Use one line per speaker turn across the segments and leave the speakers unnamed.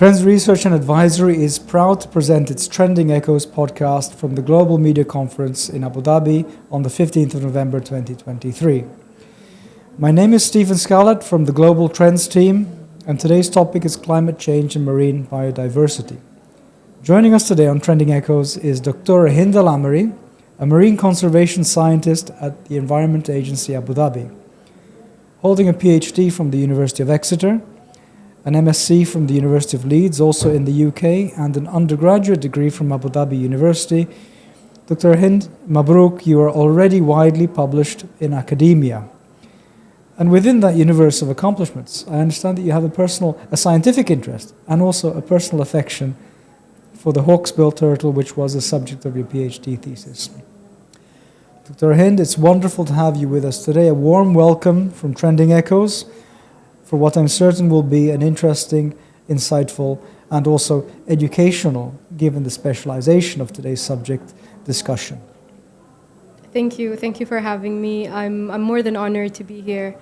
Trends Research and Advisory is proud to present its Trending Echoes podcast from the Global Media Conference in Abu Dhabi on the 15th of November 2023. My name is Stephen Scarlett from the Global Trends team, and today's topic is climate change and marine biodiversity. Joining us today on Trending Echoes is Dr. Hind Ameri, a marine conservation scientist at the Environment Agency Abu Dhabi, holding a PhD from the University of Exeter, an MSc from the University of Leeds, also in the UK, and an undergraduate degree from Abu Dhabi University. Dr. Hind, Mabruk, you are already widely published in academia. And within that universe of accomplishments, I understand that you have a scientific interest and also a personal affection for the hawksbill turtle, which was the subject of your PhD thesis. Dr. Hind, it's wonderful to have you with us today. A warm welcome from Trending Echoes for what I'm certain will be an interesting, insightful, and also educational, given the specialization of today's subject, discussion.
Thank you. Thank you for having me. I'm more than honored to be here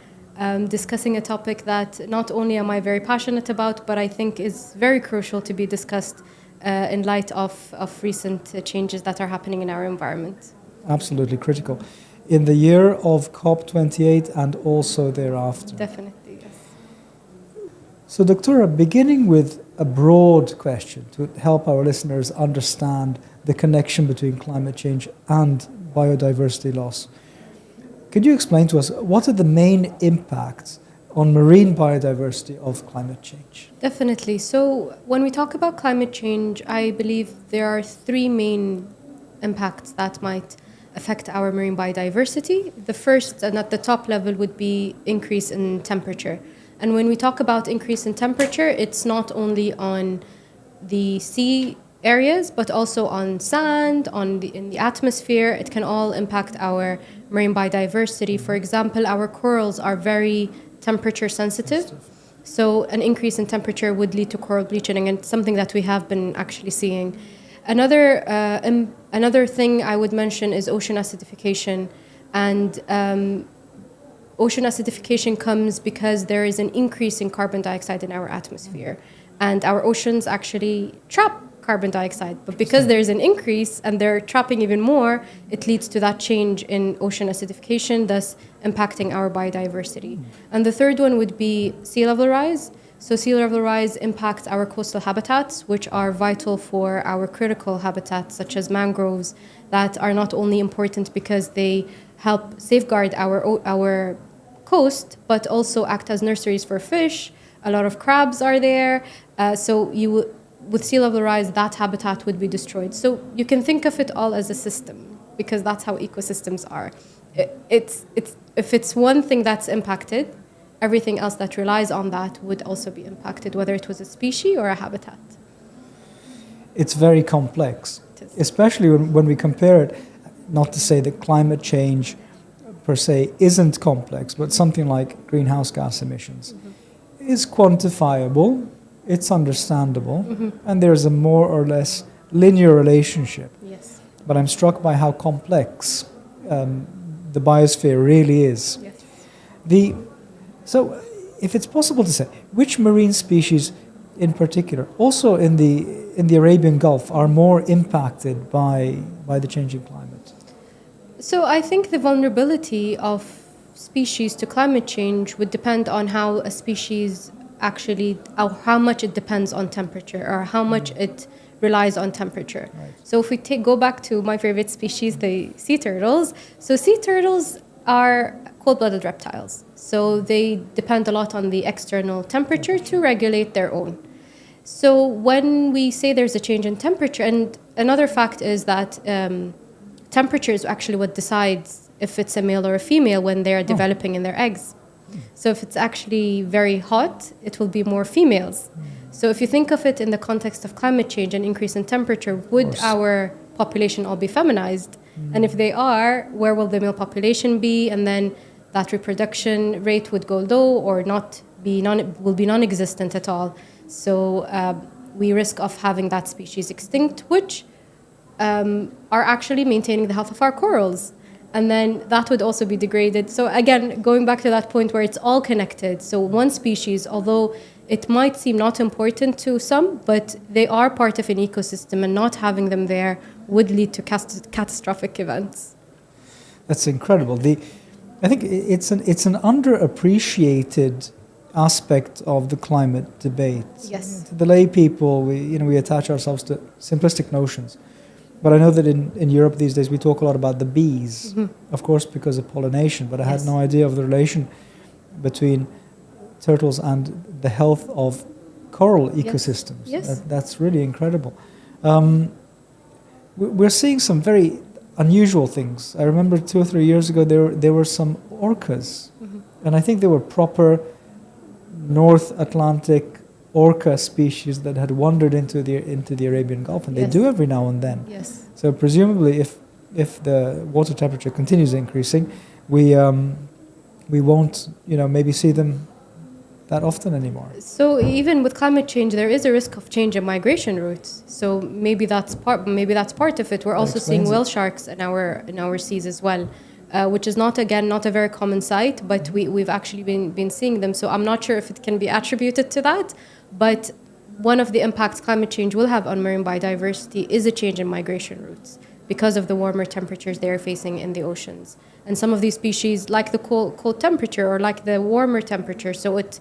discussing a topic that not only am I very passionate about, but I think is very crucial to be discussed in light of recent changes that are happening in our environment.
Absolutely critical. In the year of COP28 and also thereafter.
Definitely, yes.
So, Doctora, beginning with a broad question to help our listeners understand the connection between climate change and biodiversity loss, could you explain to us what are the main impacts on marine biodiversity of climate change?
Definitely. So, when we talk about climate change, I believe there are three main impacts that might affect our marine biodiversity. The first, and at the top level, would be increase in temperature. And when we talk about increase in temperature, it's not only on the sea areas, but also on sand, in the atmosphere. It can all impact our marine biodiversity. For example, our corals are very temperature sensitive. So an increase in temperature would lead to coral bleaching, and it's something that we have been actually seeing. Another thing I would mention is ocean acidification. And ocean acidification comes because there is an increase in carbon dioxide in our atmosphere. And our oceans actually trap carbon dioxide. But because there's an increase and they're trapping even more, it leads to that change in ocean acidification, thus impacting our biodiversity. And the third one would be sea level rise. So sea level rise impacts our coastal habitats, which are vital for our critical habitats, such as mangroves, that are not only important because they help safeguard our coast, but also act as nurseries for fish. A lot of crabs are there. With sea level rise, that habitat would be destroyed. So you can think of it all as a system, because that's how ecosystems are. If it's one thing that's impacted, everything else that relies on that would also be impacted, whether it was a species or a habitat.
It's very complex, especially when we compare it, not to say that climate change per se isn't complex, but something like greenhouse gas emissions is quantifiable, it's understandable, and there's a more or less linear relationship.
Yes.
But I'm struck by how complex the biosphere really is.
Yes.
So, if it's possible to say, which marine species in particular, also in the Arabian Gulf, are more impacted by the changing climate?
So I think the vulnerability of species to climate change would depend on how a species actually, or how much it depends on temperature, or how much it relies on temperature.
Right.
So if we go back to my favorite species, the sea turtles. So sea turtles are cold-blooded reptiles. So they depend a lot on the external temperature to regulate their own. So when we say there's a change in temperature, and another fact is that temperature is actually what decides if it's a male or a female when they're developing in their eggs. So if it's actually very hot, it will be more females. So if you think of it in the context of climate change and increase in temperature, would our population all be feminized? And if they are, where will the male population be? And then that reproduction rate would go low or will be non-existent at all. So we risk of having that species extinct, which are actually maintaining the health of our corals. And then that would also be degraded. So again, going back to that point where it's all connected. So one species, although it might seem not important to some, but they are part of an ecosystem, and not having them there would lead to catastrophic events.
That's incredible. I think it's an underappreciated aspect of the climate debate.
Yes.
To the lay people, we attach ourselves to simplistic notions. But I know that in Europe these days we talk a lot about the bees, of course, because of pollination, but I had no idea of the relation between turtles and the health of coral ecosystems.
Yes.
That's really incredible. We're seeing some very unusual things. I remember 2 or 3 years ago there were some orcas, and I think they were proper North Atlantic orca species that had wandered into the Arabian Gulf, and they do every now and then.
Yes.
So presumably, if the water temperature continues increasing, we won't maybe see them that often anymore.
So even with climate change, there is a risk of change in migration routes. So maybe that's part of it. We're also seeing whale sharks in our seas as well, which is not a very common sight, but we've actually been seeing them. So I'm not sure if it can be attributed to that, but one of the impacts climate change will have on marine biodiversity is a change in migration routes because of the warmer temperatures they're facing in the oceans. And some of these species, like the cold temperature or like the warmer temperature, so it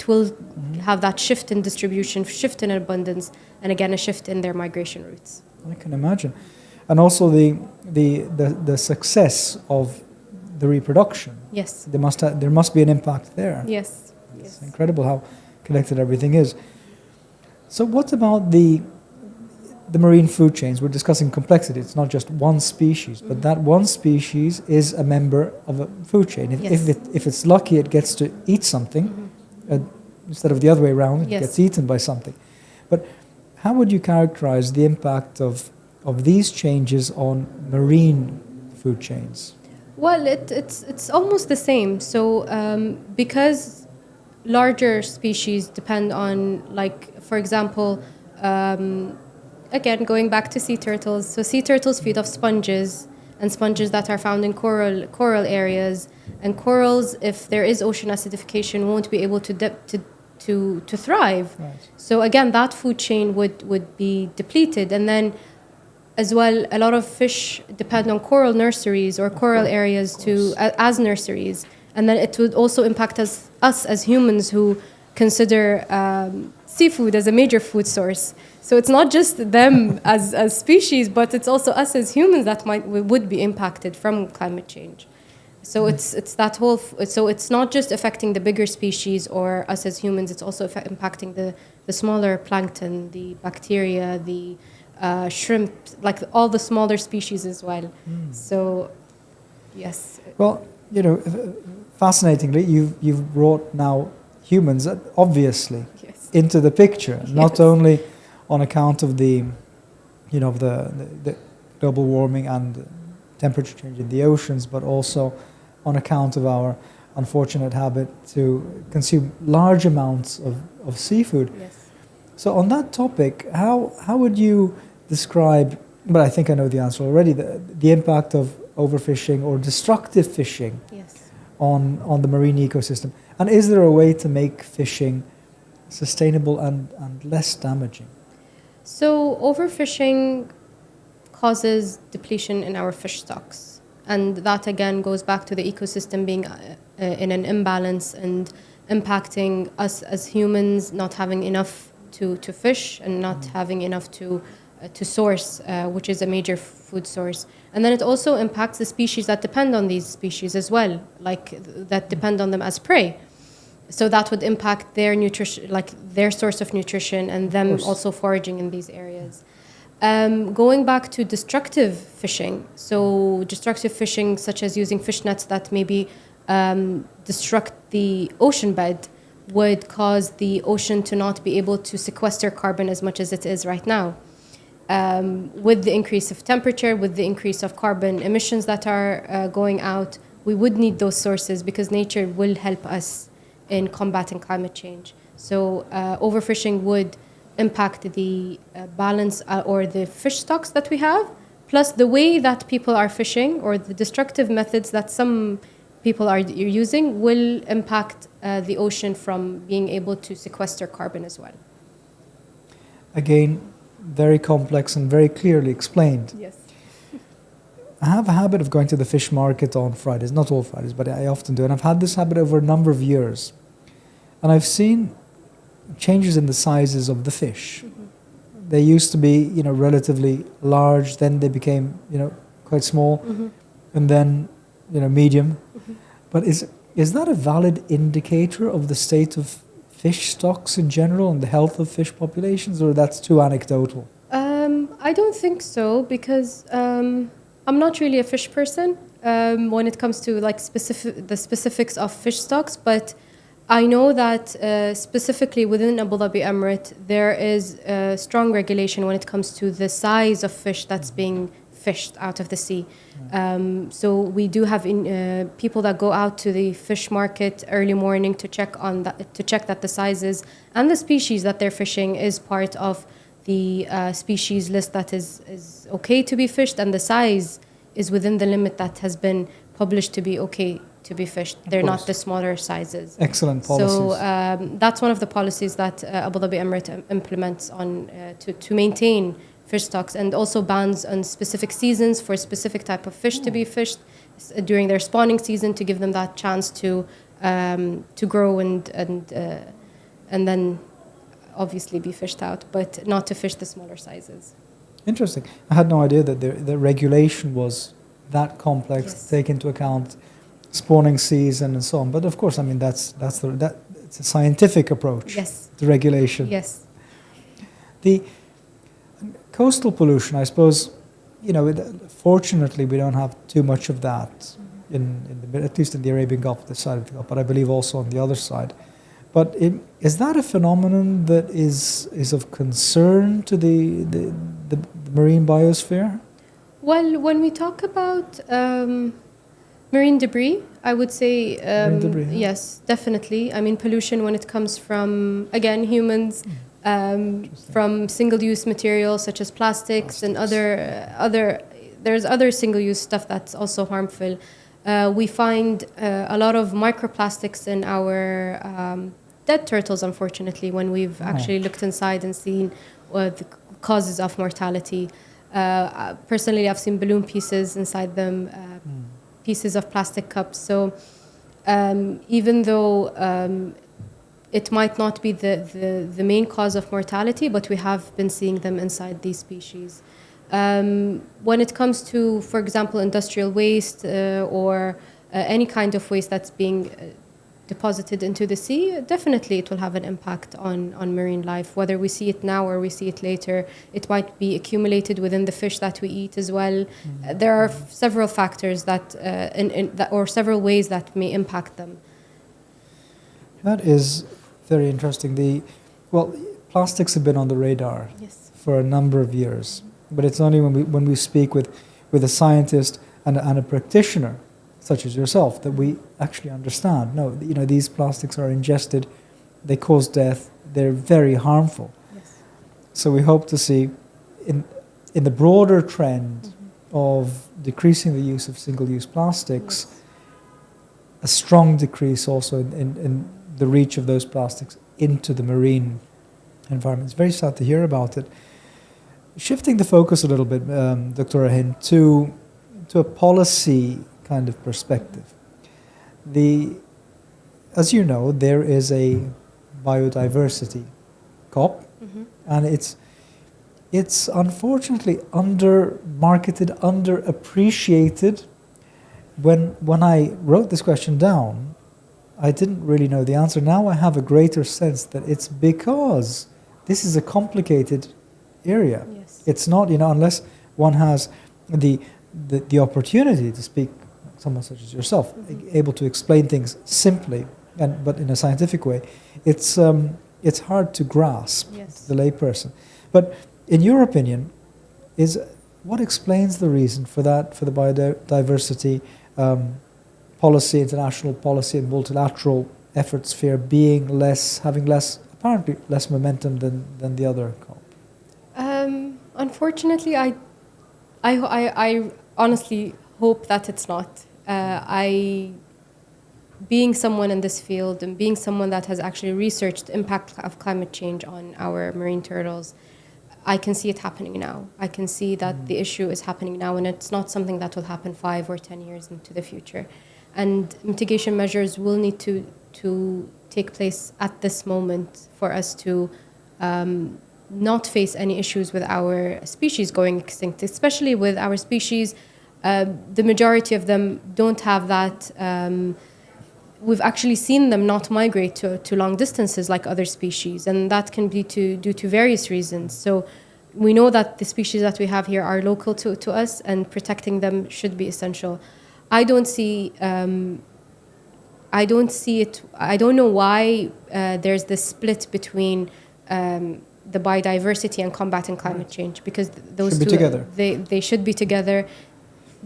will have that shift in distribution, shift in abundance, and again a shift in their migration routes.
I can imagine. And also the success of the reproduction.
Yes.
There must be an impact there.
Yes.
It's incredible how connected everything is. So what about the marine food chains? We're discussing complexity. It's not just one species, but that one species is a member of a food chain. If it's lucky, it gets to eat something instead of the other way around. It gets eaten by something. But how would you characterize the impact of these changes on marine food chains?
Well, it's almost the same. So because larger species depend on, like, for example, again, going back to sea turtles. So sea turtles feed off sponges, and sponges that are found in coral areas. And corals, if there is ocean acidification, won't be able to thrive.
Right.
So again, that food chain would be depleted. And then as well, a lot of fish depend on coral nurseries or coral areas as nurseries. And then it would also impact us as humans who consider seafood as a major food source. So it's not just them as species, but it's also us as humans that would be impacted from climate change. So it's that whole. So it's not just affecting the bigger species or us as humans. It's also impacting the smaller plankton, the bacteria, the shrimp, like all the smaller species as well. So, yes.
Well, fascinatingly, you've brought now humans, obviously, into the picture, not only on account of the global warming and temperature change in the oceans, but also on account of our unfortunate habit to consume large amounts of seafood.
Yes.
So on that topic, how would you describe, but I think I know the answer already, the impact of overfishing or destructive fishing on the marine ecosystem? And is there a way to make fishing sustainable and less damaging?
So overfishing causes depletion in our fish stocks. And that again goes back to the ecosystem being in an imbalance and impacting us as humans not having enough to fish and not having enough to source, which is a major food source. And then it also impacts the species that depend on these species as well, like that depend on them as prey. So that would impact their nutrition, like their source of nutrition, and them also foraging in these areas. Going back to destructive fishing, so destructive fishing such as using fish nets that maybe destruct the ocean bed would cause the ocean to not be able to sequester carbon as much as it is right now. With the increase of temperature, with the increase of carbon emissions that are going out, we would need those sources because nature will help us in combating climate change. So overfishing would impact the balance or the fish stocks that we have, plus the way that people are fishing or the destructive methods that some people are using will impact the ocean from being able to sequester carbon as well.
Again, very complex and very clearly explained.
Yes.
I have a habit of going to the fish market on Fridays, not all Fridays, but I often do. And I've had this habit over a number of years. And I've seen changes in the sizes of the fish. Mm-hmm. They used to be, relatively large, then they became, quite small, mm-hmm. and then, medium. Mm-hmm. But is that a valid indicator of the state of fish stocks in general and the health of fish populations, or that's too anecdotal?
I don't think so, because I'm not really a fish person when it comes to the specifics of fish stocks, but I know that specifically within Abu Dhabi Emirate, there is a strong regulation when it comes to the size of fish that's being fished out of the sea. So we do have people that go out to the fish market early morning to check that the sizes and the species that they're fishing is part of the species list that is okay to be fished, and the size is within the limit that has been published to be okay to be fished. They're not the smaller sizes.
Excellent policies.
So that's one of the policies that Abu Dhabi Emirate implements on to maintain fish stocks, and also bans on specific seasons for specific type of fish to be fished during their spawning season, to give them that chance to grow and then obviously be fished out, but not to fish the smaller sizes.
Interesting. I had no idea that the regulation was that complex,
Yes.
to take into account spawning season and so on. But of course, it's a scientific approach.
Yes.
To regulation.
Yes.
The coastal pollution, I suppose, fortunately we don't have too much of that at least in the Arabian Gulf, this side of the Gulf, but I believe also on the other side. But is that a phenomenon that is of concern to the marine biosphere?
Well, when we talk about marine debris, I would say
Marine debris, yeah.
yes, definitely. I mean, pollution when it comes from, again, humans, from single-use materials such as plastics and there's other single-use stuff that's also harmful. We find a lot of microplastics in our dead turtles, unfortunately, when we've actually looked inside and seen the causes of mortality. Personally, I've seen balloon pieces inside them, pieces of plastic cups. So even though it might not be the main cause of mortality, but we have been seeing them inside these species. When it comes to, for example, industrial waste or any kind of waste that's being deposited into the sea, definitely it will have an impact on marine life. Whether we see it now or we see it later, it might be accumulated within the fish that we eat as well. There are several factors or several ways that may impact them.
That is very interesting. Plastics have been on the radar for a number of years, but it's only when we speak with a scientist and a practitioner such as yourself that we actually understand. No, these plastics are ingested, they cause death, they're very harmful. Yes. So we hope to see in the broader trend of decreasing the use of single-use plastics, a strong decrease also in the reach of those plastics into the marine environment. It's very sad to hear about it. Shifting the focus a little bit, Dr. Hind, to a policy kind of perspective. As you know, there is a biodiversity COP, and it's unfortunately under-marketed, underappreciated. When I wrote this question down, I didn't really know the answer. Now I have a greater sense that it's because this is a complicated area. Yes. It's not, unless one has the opportunity to speak, someone such as yourself, able to explain things simply, but in a scientific way, it's hard to grasp to the layperson. But in your opinion, what explains the reason for that, for the biodiversity policy, international policy, and multilateral effort sphere having apparently less momentum than the other COP?
Unfortunately, I honestly hope that it's not. I being someone in this field and being someone that has actually researched the impact of climate change on our marine turtles, I can see it happening now. I can see that the issue is happening now, and it's not something that will happen 5 or 10 years into the future. And mitigation measures will need to take place at this moment for us to not face any issues with our species going extinct, especially with our species. The majority of them don't have that. We've actually seen them not migrate to long distances like other species, and that can be due to various reasons. So we know that the species that we have here are local to us, and protecting them should be essential. I don't see it. I don't know why there's this split between the biodiversity and combating climate change, because those
should be
two
together.
They should be together.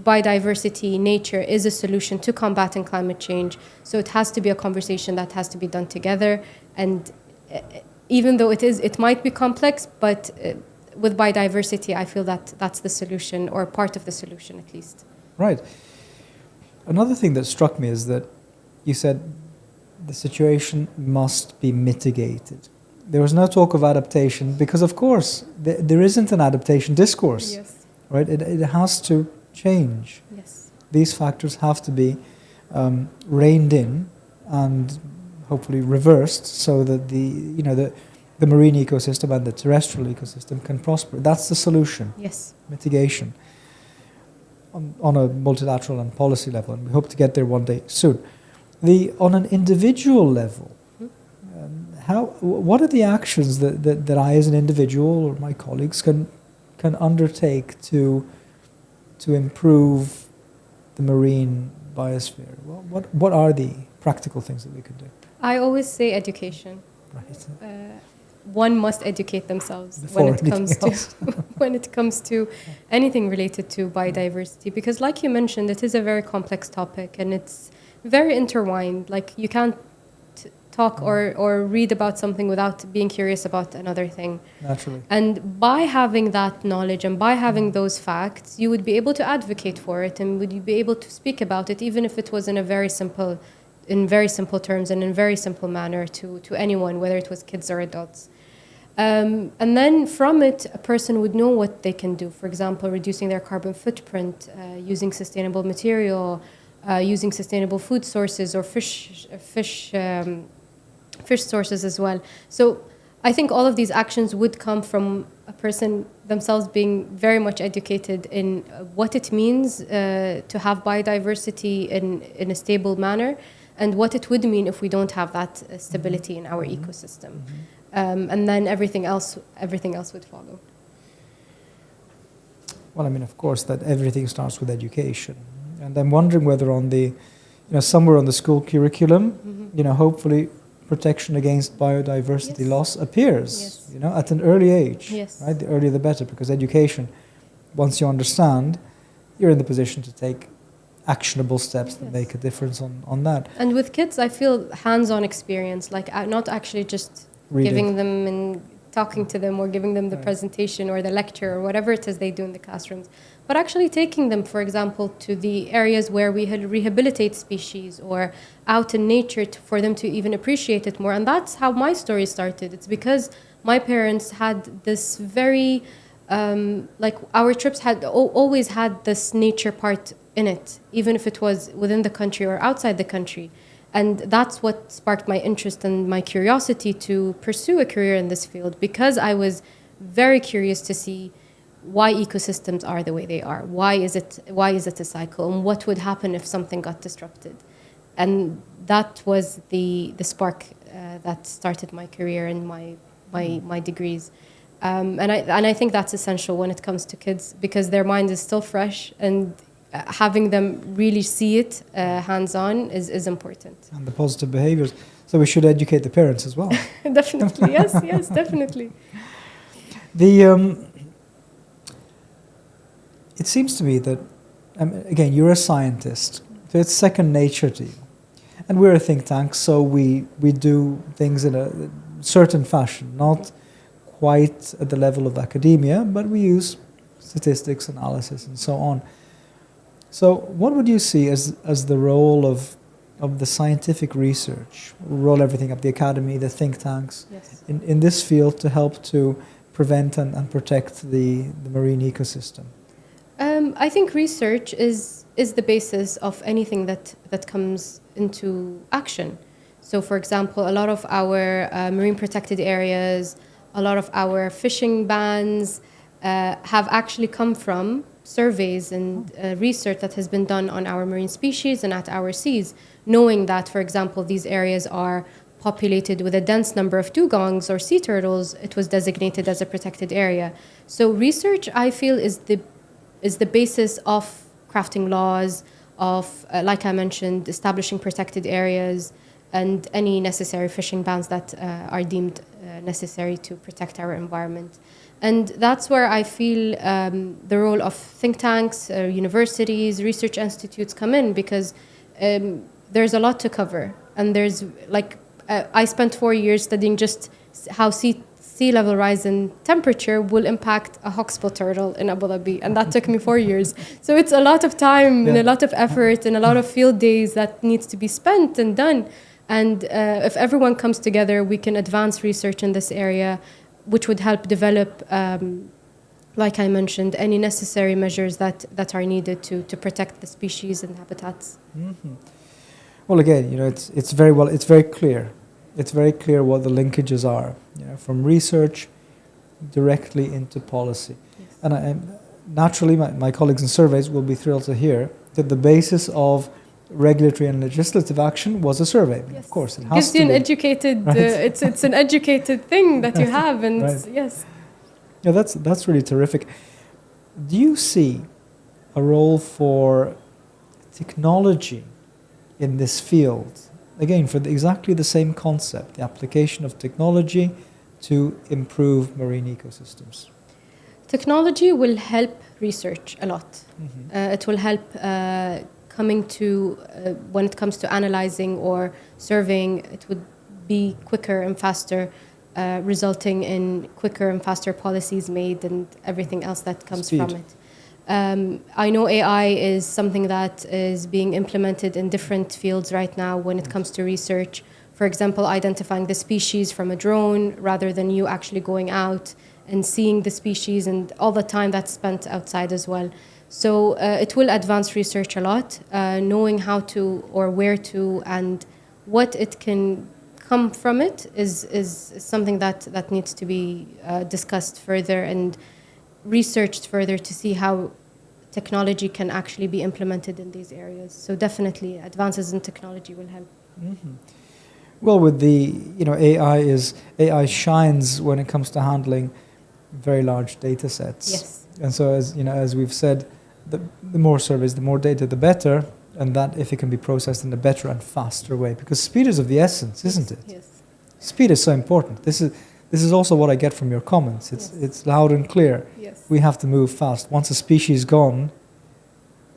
Biodiversity, nature is a solution to combating climate change, so it has to be a conversation that has to be done together. And even though it might be complex, but with biodiversity, I feel that that's the solution, or part of the solution at least.
Right. Another thing that struck me is that you said the situation must be mitigated. There was no talk of adaptation because, of course, there isn't an adaptation discourse.
Yes.
Right? It has to change.
Yes.
These factors have to be reined in and hopefully reversed so that the marine ecosystem and the terrestrial ecosystem can prosper. That's the solution.
Yes.
Mitigation on a multilateral and policy level, and we hope to get there one day soon. On an individual level, what are the actions that I as an individual or my colleagues can undertake to improve the marine biosphere? What are the practical things that we could do?
I always say education.
Right.
One must educate themselves
Before anything else.
when it comes to anything related to biodiversity, because like you mentioned, it is a very complex topic and it's very intertwined. Like you can't talk or read about something without being curious about another thing.
Naturally.
And by having that knowledge and by having those facts, you would be able to advocate for it, and would you be able to speak about it, even if it was in very simple terms and in very simple manner to anyone, whether it was kids or adults. And then from it, a person would know what they can do. For example, reducing their carbon footprint, using sustainable material, using sustainable food sources or fish sources as well. So I think all of these actions would come from a person themselves being very much educated in what it means to have biodiversity in a stable manner, and what it would mean if we don't have that stability in our ecosystem. And then everything else would follow.
Well, I mean, of course, that everything starts with education. And I'm wondering whether somewhere on the school curriculum, hopefully protection against biodiversity loss appears, at an early age.
Yes.
Right? The earlier the better, because education, once you understand, you're in the position to take actionable steps that make a difference on that.
And with kids, I feel hands-on experience, like not actually just giving them and talking to them or giving them the presentation or the lecture or whatever it is they do in the classrooms, but actually taking them, for example, to the areas where we rehabilitate species or out in nature for them to even appreciate it more. And that's how my story started. It's because my parents had this very, our trips had always had this nature part in it, even if it was within the country or outside the country. And that's what sparked my interest and my curiosity to pursue a career in this field, because I was very curious to see why ecosystems are the way they are. Why is it a cycle? And what would happen if something got disrupted? And that was the spark that started my career and my degrees. And I think that's essential when it comes to kids, because their mind is still fresh, and having them really see it hands-on is important. And
the positive behaviors. So we should educate the parents as well.
Definitely, yes, definitely.
It seems to me that, again, you're a scientist, so it's second nature to you. And we're a think tank, so we do things in a certain fashion, not quite at the level of academia, but we use statistics, analysis, and so on. So what would you see as the role of of the scientific research, roll everything up, the academy, the think tanks,
Yes.
in this field to help to prevent and protect the marine ecosystem?
I think research is the basis of anything that comes into action. So, for example, a lot of our marine protected areas, a lot of our fishing bans have actually come from surveys and research that has been done on our marine species and at our seas, knowing that, for example, these areas are populated with a dense number of dugongs or sea turtles. It was designated as a protected area. So research, I feel, is the basis of crafting laws, of, like I mentioned, establishing protected areas and any necessary fishing bans that are deemed necessary to protect our environment. And that's where I feel the role of think tanks, universities, research institutes come in, because there's a lot to cover. And there's I spent 4 years studying just how sea level rise in temperature will impact a hawksbill turtle in Abu Dhabi. And that took me 4 years. So it's a lot of time and a lot of effort and a lot of field days that needs to be spent and done. And if everyone comes together, we can advance research in this area, which would help develop, like I mentioned, any necessary measures that are needed to protect the species and habitats.
Mm-hmm. Well, again, it's very clear. It's very clear what the linkages are, from research directly into policy.
Yes.
And naturally, my colleagues in surveys will be thrilled to hear that the basis of regulatory and legislative action was a survey.
Yes.
Of course, it has
gives
to
you an
be.
educated.
Right.
It's an educated thing that you have, and
Right.
yes.
Yeah, that's really terrific. Do you see a role for technology in this field? Again, for exactly the same concept, the application of technology to improve marine ecosystems.
Technology will help research a lot.
Mm-hmm.
It will help coming to when it comes to analyzing or surveying. It would be quicker and faster, resulting in quicker and faster policies made and everything else that comes
Speed.
from it. I know AI is something that is being implemented in different fields right now when it comes to research. For example, identifying the species from a drone rather than you actually going out and seeing the species and all the time that's spent outside as well. So it will advance research a lot, knowing how to or where to and what it can come from it is something that needs to be discussed further and researched further to see how technology can actually be implemented in these areas. So definitely advances in technology will help.
Mm-hmm. Well, with the AI shines when it comes to handling very large data sets.
Yes.
And so as we've said, the more surveys, the more data, the better, and that if it can be processed in a better and faster way, because speed is of the essence, isn't it?
Yes.
Speed is so important. This is also what I get from your comments. It's loud and clear.
Yes.
We have to move fast. Once a species is gone,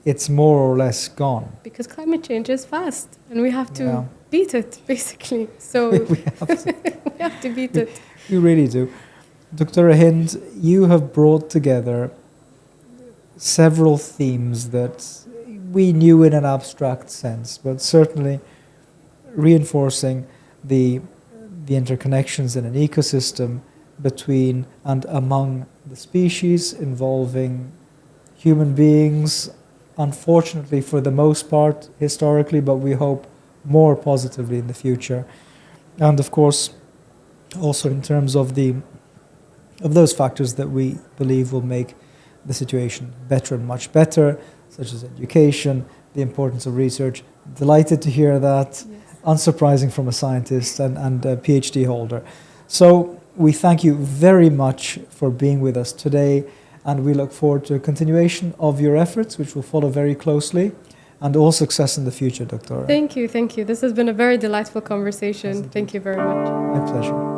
it's more or less gone.
Because climate change is fast and we have to
Yeah.
beat it, basically. So
we have to.
we have to beat it.
We really do. Dr. Hind, you have brought together several themes that we knew in an abstract sense, but certainly reinforcing the interconnections in an ecosystem between and among the species, involving human beings, unfortunately for the most part historically, but we hope more positively in the future. And of course, also in terms of those factors that we believe will make the situation better and much better, such as education, the importance of research. Delighted to hear that.
Yes.
Unsurprising from a scientist and a PhD holder. So we thank you very much for being with us today, and we look forward to a continuation of your efforts, which will follow very closely, and all success in the future, Dr.
Thank you. This has been a very delightful conversation. Thank you very much.
My pleasure.